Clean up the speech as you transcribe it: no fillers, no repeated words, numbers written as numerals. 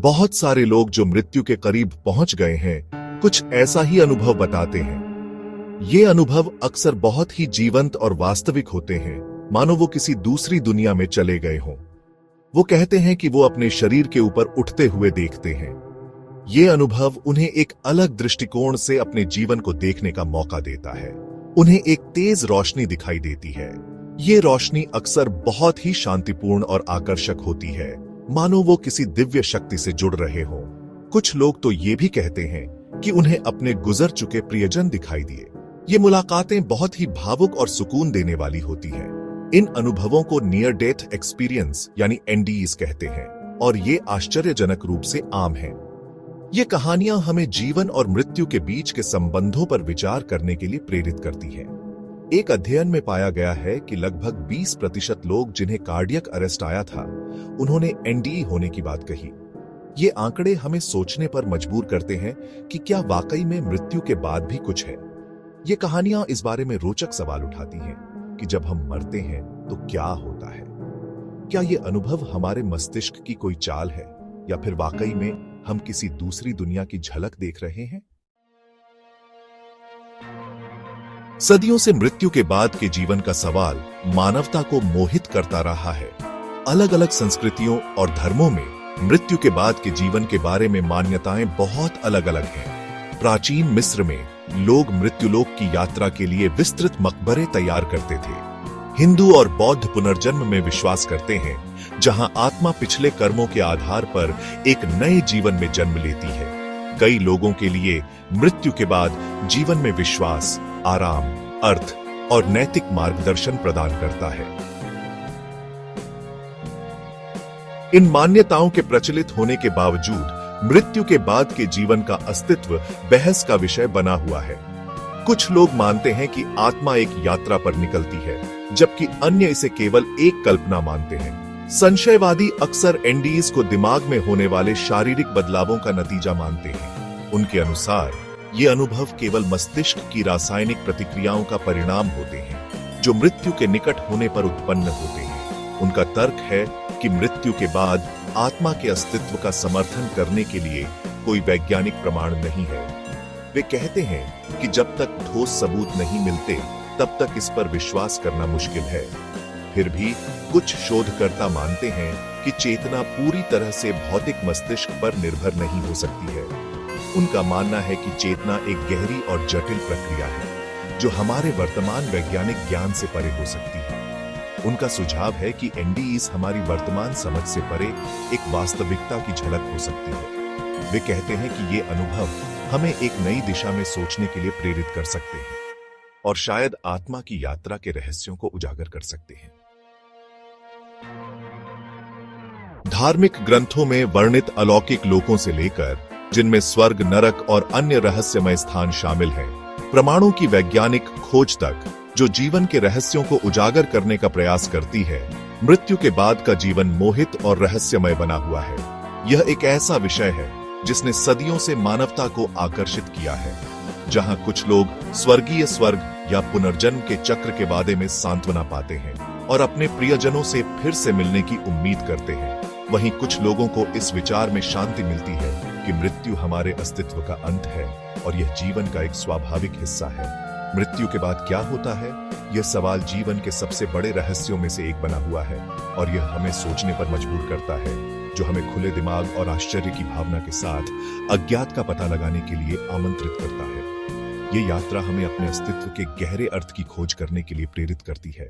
बहुत सारे लोग जो मृत्यु के करीब पहुंच गए हैं कुछ ऐसा ही अनुभव बताते हैं। ये अनुभव अक्सर बहुत ही जीवंत और वास्तविक होते हैं, मानो वो किसी दूसरी दुनिया में चले गए हों। वो कहते हैं कि वो अपने शरीर के ऊपर उठते हुए देखते हैं। ये अनुभव उन्हें एक अलग दृष्टिकोण से अपने जीवन को देखने का मौका देता है। उन्हें एक तेज रोशनी दिखाई देती है। ये रोशनी अक्सर बहुत ही शांतिपूर्ण और आकर्षक होती है, मानो वो किसी दिव्य शक्ति से जुड़ रहे हों। कुछ लोग तो ये भी कहते हैं कि उन्हें अपने गुजर चुके प्रियजन दिखाई दिए। ये मुलाकातें बहुत ही भावुक और सुकून देने वाली होती हैं। इन अनुभवों को नियर डेथ एक्सपीरियंस यानी एनडीईज कहते हैं और ये आश्चर्यजनक रूप से आम हैं। ये कहानियां हमें जीवन और मृत्यु के बीच के संबंधों पर विचार करने के लिए प्रेरित करती हैं। एक अध्ययन में पाया गया है कि लगभग 20% लोग जिन्हें कार्डियक अरेस्ट आया था, उन्होंने एनडीई होने की बात कही। ये आंकड़े हमें सोचने पर मजबूर करते हैं कि क्या वाकई में मृत्यु के बाद भी कुछ है। ये कहानियां इस बारे में रोचक सवाल उठाती हैं कि जब हम मरते हैं तो क्या होता है। क्या ये अनुभव हमारे मस्तिष्क की कोई चाल है या फिर वाकई में हम किसी दूसरी दुनिया की झलक देख रहे हैं। सदियों से मृत्यु के बाद के जीवन का सवाल मानवता को मोहित करता रहा है। अलग अलग संस्कृतियों और धर्मों में मृत्यु के बाद के जीवन के बारे में मान्यताएं बहुत अलग अलग हैं। प्राचीन मिस्र में लोग मृत्युलोक की यात्रा के लिए विस्तृत मकबरे तैयार करते थे। हिंदू और बौद्ध पुनर्जन्म में विश्वास करते हैं, जहां आत्मा पिछले कर्मों के आधार पर एक नए जीवन में जन्म लेती है। कई लोगों के लिए मृत्यु के बाद जीवन में विश्वास, आराम, अर्थ और नैतिक मार्गदर्शन प्रदान करता है। इन मान्यताओं के प्रचलित होने के बावजूद मृत्यु के बाद के जीवन का अस्तित्व बहस का विषय बना हुआ है। कुछ लोग मानते हैं कि आत्मा एक यात्रा पर निकलती है, जबकि अन्य इसे केवल एक कल्पना मानते हैं। संशयवादी अक्सर एनडीईज को दिमाग में होने वाले शारीरिक बदलावों का नतीजा मानते हैं। उनके अनुसार ये अनुभव केवल मस्तिष्क की रासायनिक प्रतिक्रियाओं का परिणाम होते हैं, जो मृत्यु के निकट होने पर उत्पन्न होते हैं। उनका तर्क है कि मृत्यु के बाद आत्मा के अस्तित्व का समर्थन करने के लिए कोई वैज्ञानिक प्रमाण नहीं है। वे कहते हैं कि जब तक ठोस सबूत नहीं मिलते, तब तक इस पर विश्वास करना मुश्किल है। फिर भी कुछ शोधकर्ता मानते हैं कि चेतना पूरी तरह से भौतिक मस्तिष्क पर निर्भर नहीं हो सकती है। उनका मानना है कि चेतना एक गहरी और जटिल प्रक्रिया है, जो हमारे वर्तमान वैज्ञानिक ज्ञान से परे हो सकती है। उनका सुझाव है कि एनडीईज हमारी वर्तमान समझ से परे एक वास्तविकता की झलक हो सकती है। वे कहते हैं कि ये अनुभव हमें एक नई दिशा में सोचने के लिए प्रेरित कर सकते हैं और शायद आत्मा की यात्रा के रहस्यों को उजागर कर सकते हैं। धार्मिक ग्रंथों में वर्णित अलौकिक लोकों से लेकर, जिनमें स्वर्ग, नरक और अन्य रहस्यमय स्थान शामिल हैं, प्रमाणों की वैज्ञानिक खोज तक, जो जीवन के रहस्यों को उजागर करने का प्रयास करती है, मृत्यु के बाद का जीवन मोहित और रहस्यमय बना हुआ है। यह एक ऐसा विषय है जिसने सदियों से मानवता को आकर्षित किया है। जहां कुछ लोग स्वर्गीय स्वर्ग या पुनर्जन्म के चक्र के बारे में सांत्वना पाते हैं और अपने प्रियजनों से फिर से मिलने की उम्मीद करते हैं, वहीं कुछ लोगों को इस विचार में शांति मिलती है कि मृत्यु हमारे अस्तित्व का अंत है और यह जीवन का एक स्वाभाविक हिस्सा है। मृत्यु के बाद क्या होता है, यह सवाल जीवन के सबसे बड़े रहस्यों में से एक बना हुआ है और यह हमें सोचने पर मजबूर करता है, जो हमें खुले दिमाग और आश्चर्य की भावना के साथ अज्ञात का पता लगाने के लिए आमंत्रित करता है। ये यात्रा हमें अपने अस्तित्व के गहरे अर्थ की खोज करने के लिए प्रेरित करती है।